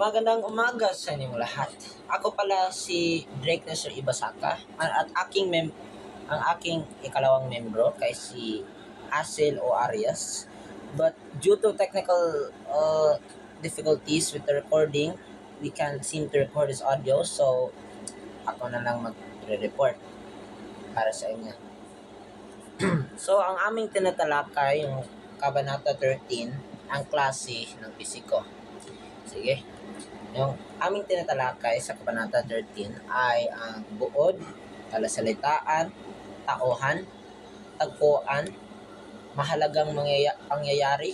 Magandang umaga sa inyong lahat. Ako pala si Drake Nestor Ibasaka at ang aking ikalawang membro kay si Asel o Arias. But due to technical difficulties with the recording, we can't seem to record this audio, so ako na lang magre-report para sa inyo. So ang aming tinatalakay yung Kabanata 13, ang klase ng pisiko. Sige. Yung aming tinatalakay sa Kabanata 13 ay ang buod, talasalitaan, tauhan, tagpuan, mahalagang pangyayari,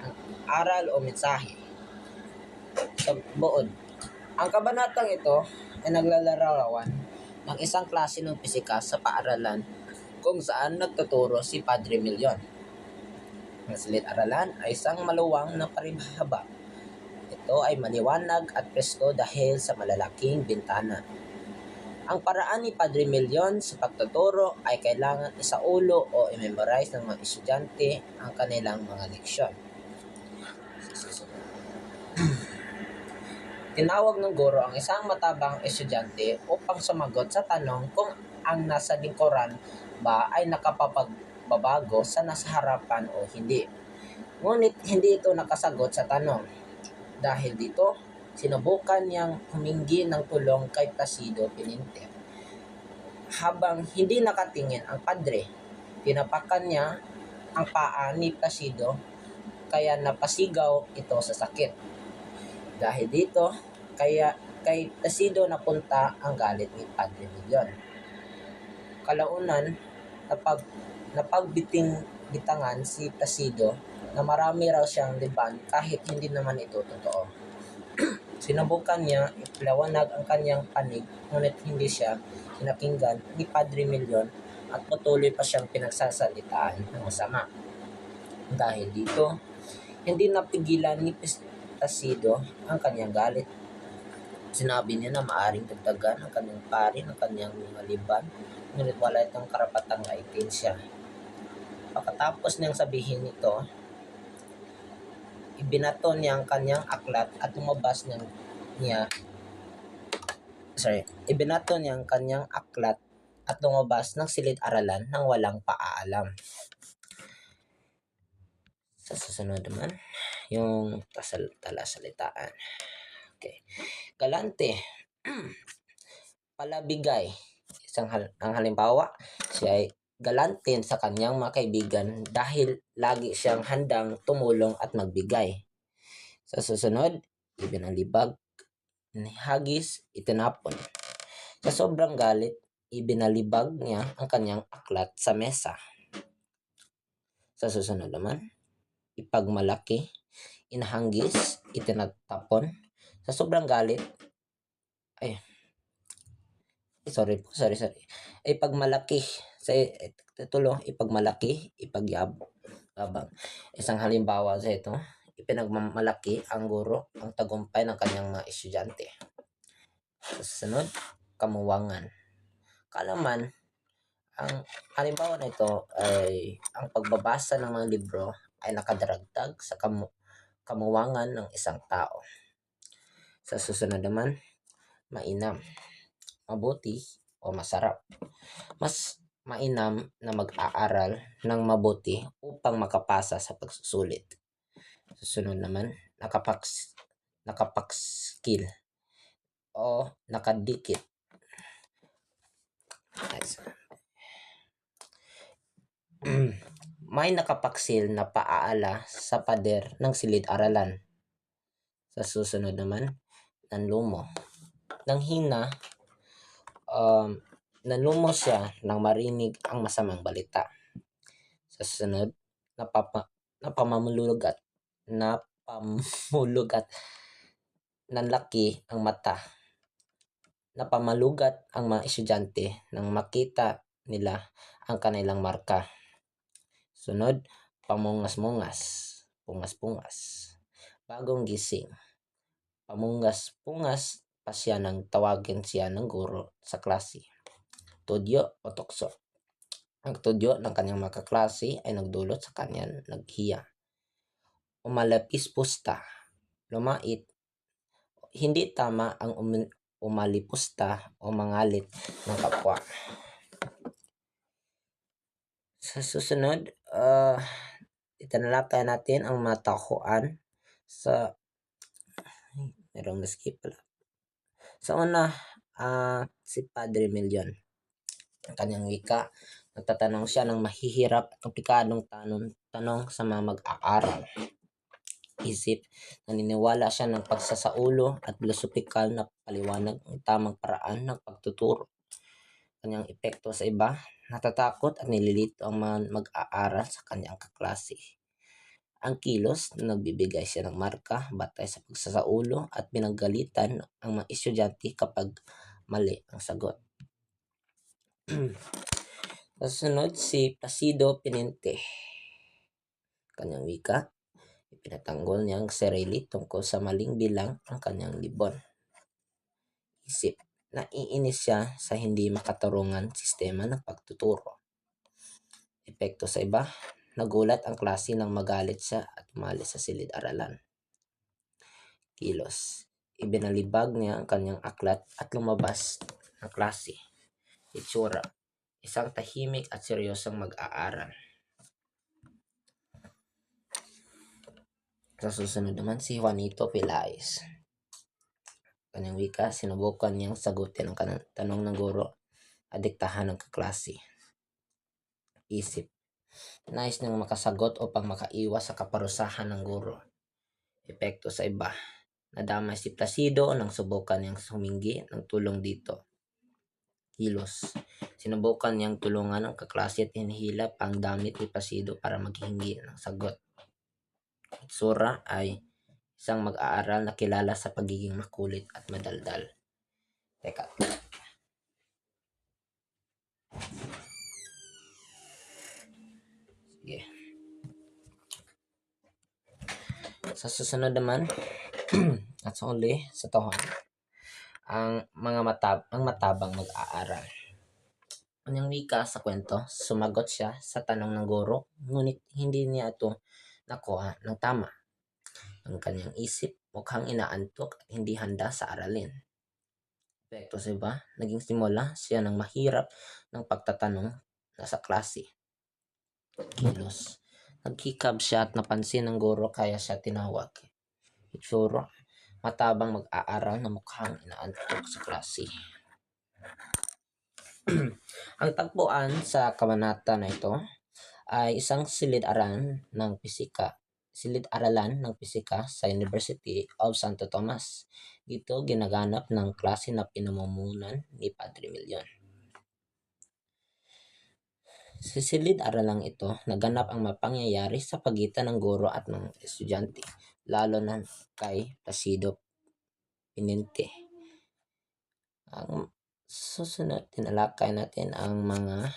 ang aral o mensahe. Sa buod, ang kabanatang ito ay naglalarawan ng isang klase ng pisika sa paaralan kung saan nagtuturo si Padre Million. Ang silid-aralan ay isang maluwang na paribhaba. Ito ay maliwanag at presko dahil sa malalaking bintana. Ang paraan ni Padre Million sa pagtuturo ay kailangan isaulo o i-memorize ng mga estudyante ang kanilang mga leksyon. Tinawag ng guro ang isang matabang estudyante upang sumagot sa tanong kung ang nasa lingkuran ba ay nakapapagbabago sa nasa harapan o hindi. Ngunit hindi ito nakasagot sa tanong. Dahil dito, sinubukan niyang humingi ng tulong kay Placido Pininte. Habang hindi nakatingin ang padre, tinapakan niya ang paa ni Placido kaya napasigaw ito sa sakit. Dahil dito, kaya kay Placido napunta ang galit ni Padre Million. Kalaunan, napagbitangan si Placido na marami raw siyang liban kahit hindi naman ito totoo. Sinubukan niya ipaliwanag ang kanyang panig ngunit hindi siya pinakinggan ni Padre Million at patuloy pa siyang pinagsasalitaan ng masama. Dahil dito, hindi napigilan ni Placido ang kanyang galit. Sinabi niya na maaring dagdagan ang kanyang pari ng kanyang mga liban ngunit wala itong karapatang aitin siya. Pagkatapos niyang sabihin ito, ibinato niya ang kanyang aklat at lumabas ng silid-aralan nang walang paaalam. Sa susunod naman, yung talasalitaan. Okay. Galante. Palabigay. Ang halimbawa, siya ay galante sa kanyang mga kaibigan dahil lagi siyang handang tumulong at magbigay. Sa susunod, ibinalibag, hagis, itinapon. Sa sobrang galit, ibinalibag niya ang kanyang aklat sa mesa. Sa susunod naman, ipagmalaki, inahangis, itinatapon. Sa sobrang galit, ipagmalaki, ipagyabang. Isang halimbawa sa ito, ipinagmamalaki ang guro ang tagumpay ng kanyang mga estudyante. Sa susunod, kamuwangan. Kalaman, ang halimbawa na ito ay ang pagbabasa ng mga libro ay nakadaragdag sa kamuwangan ng isang tao. Sa susunod naman, mainam, mabuti o masarap. Mas mainam na mag-aaral ng mabuti upang makapasa sa pagsusulit. Susunod naman, nakapakskil o nakadikit. May nakapaksil na paala sa pader ng silid-aralan. Sa susunod naman, nanlumo. Nanlumo siya nang marinig ang masamang balita. Sa susunod, napamulugat. Nanlaki ang mata. Napamalugat ang mga estudyante nang makita nila ang kanilang marka. Sunod, pamungas-mungas, pungas-pungas. Bagong gising, pamungas-pungas pa siya nang tawagin siya ng guro sa klase. Tudyo o tukso. Ang tudyo ng kanyang mga kaklase ay nagdulot sa kanya naghiya. Umalapis pusta, lumait hindi tama ang umalipusta o mangalit ng kapwa. Sa susunod, itanalakay natin ang matakuan sa merong na-skip pala. Sa una, si Padre Million. Ang kanyang wika, nagtatanong siya ng mahihirap at komplikadong tanong sa mga mag-aaral. Isip, naniniwala siya ng pagsasaulo at filosopikal na paliwanag ng tamang paraan ng pagtuturo. Kanyang epekto sa iba, natatakot at nililito ang mga mag-aaral sa kanyang kaklase. Ang kilos, nagbibigay siya ng marka batay sa pagsasaulo at pinagalitan ang mga estudyante kapag mali ang sagot. Kasunod, si Placido Pinente. Kanyang wika, ipinatanggol niya ang sarili tungkol sa maling bilang ng kanyang libon. Isip, naiinis siya sa hindi makatarungan sistema ng pagtuturo. Epekto sa iba, nagulat ang klase nang magalit siya at umalis sa silid-aralan. Kilos, ibinalibag niya ang kanyang aklat at lumabas ng klase. Itsura, isang tahimik at seryosong mag-aaral. Sa susunod naman si Juanito Pelaez. Kanyang wika, sinubukan niyang sagutin ang tanong ng guro at diktahan ng kaklase. Isip, nais niyang makasagot upang makaiwas sa kaparusahan ng guro. Epekto sa iba, nadamay si Placido nang subukan niyang humingi ng tulong dito. Kilos, sinubukan niyang tulungan ang kaklase at hinihila pang damit ni Placido para maghingi ng sagot. Itsura ay isang mag-aaral na kilala sa pagiging makulit at madaldal. Teka. Sige. Sa susunod naman, at sa uli, sa tohon, ang matabang mag-aaral. Kanyang wika sa kwento, sumagot siya sa tanong ng guro, ngunit hindi niya ito nakuha ng tama. Ang kanyang isip, mukhang inaantok at hindi handa sa aralin. Epekto sa iba, naging simula siya ng mahirap ng pagtatanong na sa klase. Kilos, nagkikab siya at napansin ng guro kaya siya tinawag. Itsura, matabang mag-aaral na mukhang inaantok sa klase. Ang tagpuan sa kabanata na ito ay isang silid-aralan ng pisika sa University of Santo Tomas. Dito ginaganap ng klase na pinamumunan ni Padre Million. Sa silid-aralang ito, naganap ang mapangyayari sa pagitan ng guro at ng estudyante, lalo na kay Placido Pinente. Ang susunod, tinalakay natin ang mga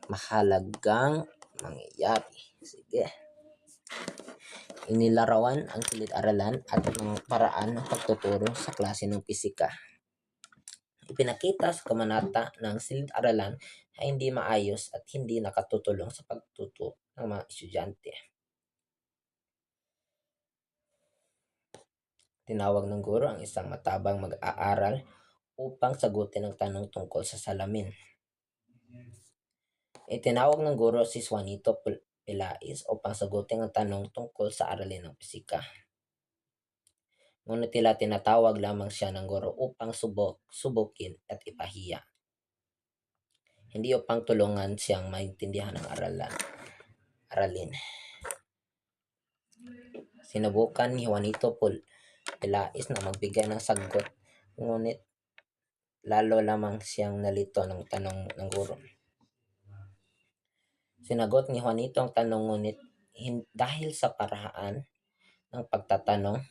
mahalagang mangyayari. Sige. Inilarawan ang silid-aralan at mga paraan ng pagtuturo sa klase ng pisika. Ipinakita sa kabanata ng silid-aralan ay hindi maayos at hindi nakatutulong sa pagtuto ng mga estudyante. Tinawag ng guro ang isang matabang mag-aaral upang sagutin ang tanong tungkol sa salamin. Itinawag ng guro si Juanito Pelaez upang sagutin ang tanong tungkol sa aralin ng pisika. Ngunit tila tinatawag lamang siya ng guro upang subukin at ipahiya. Hindi upang tulungan siyang maintindihan ang aralin. Sinubukan ni Juanito Pelaez na magbigay ng sagot, ngunit lalo lamang siyang nalito ng tanong ng guro. Sinagot ni Juanito ang tanong, ngunit dahil sa paraan ng pagtatanong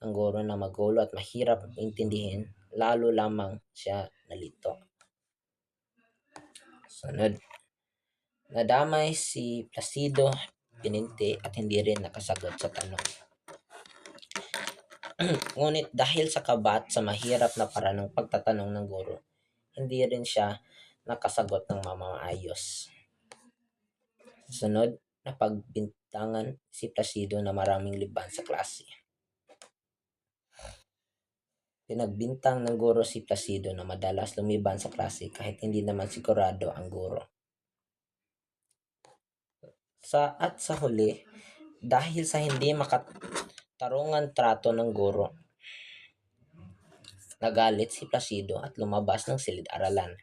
ng guro na magulo at mahirap intindihin, lalo lamang siya nalito. Sunod, nadamay si Placido Pinente at hindi rin nakasagot sa tanong. Ngunit dahil sa kaba at sa mahirap na paraan ng pagtatanong ng guro, hindi rin siya nakasagot ng maayos. Sunod, napagbintangan si Placido na maraming liban sa klase. Pinagbintang ng guro si Placido na madalas lumiban sa klase kahit hindi naman sigurado ang guro. Sa huli, dahil sa hindi makatarungan trato ng guro, nagalit si Placido at lumabas ng silid-aralan.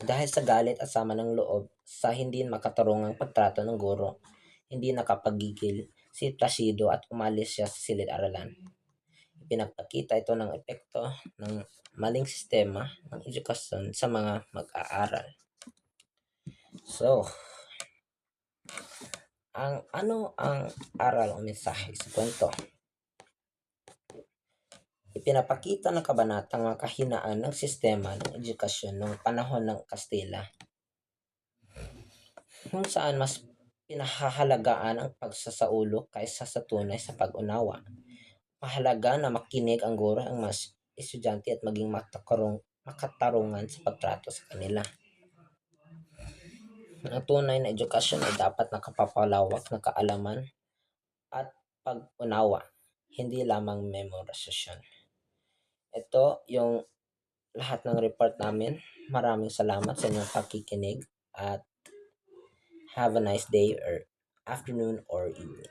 Dahil sa galit at sama ng loob sa hindi makatarungang pagtrato ng guro, hindi nakapagigil si Placido at umalis siya sa silid-aralan. Pinagpakita ito ng epekto ng maling sistema ng edukasyon sa mga mag-aaral. So, ano ang aral o mensahe sa kwento? Ipinapakita ng kabanatang ang kahinaan ng sistema ng edukasyon noong panahon ng Kastila, kung saan mas pinahahalagaan ang pagsasaulo kaysa sa tunay sa pag-unawa. Mahalaga na makinig ang guro ang mas estudyante at maging makatarungan sa pagtrato sa kanila. Ang tunay na edukasyon ay dapat nakapapalawak ng kaalaman at pag-unawa, hindi lamang memorisasyon. Ito yung lahat ng report namin. Maraming salamat sa inyong pakikinig at have a nice day or afternoon or evening.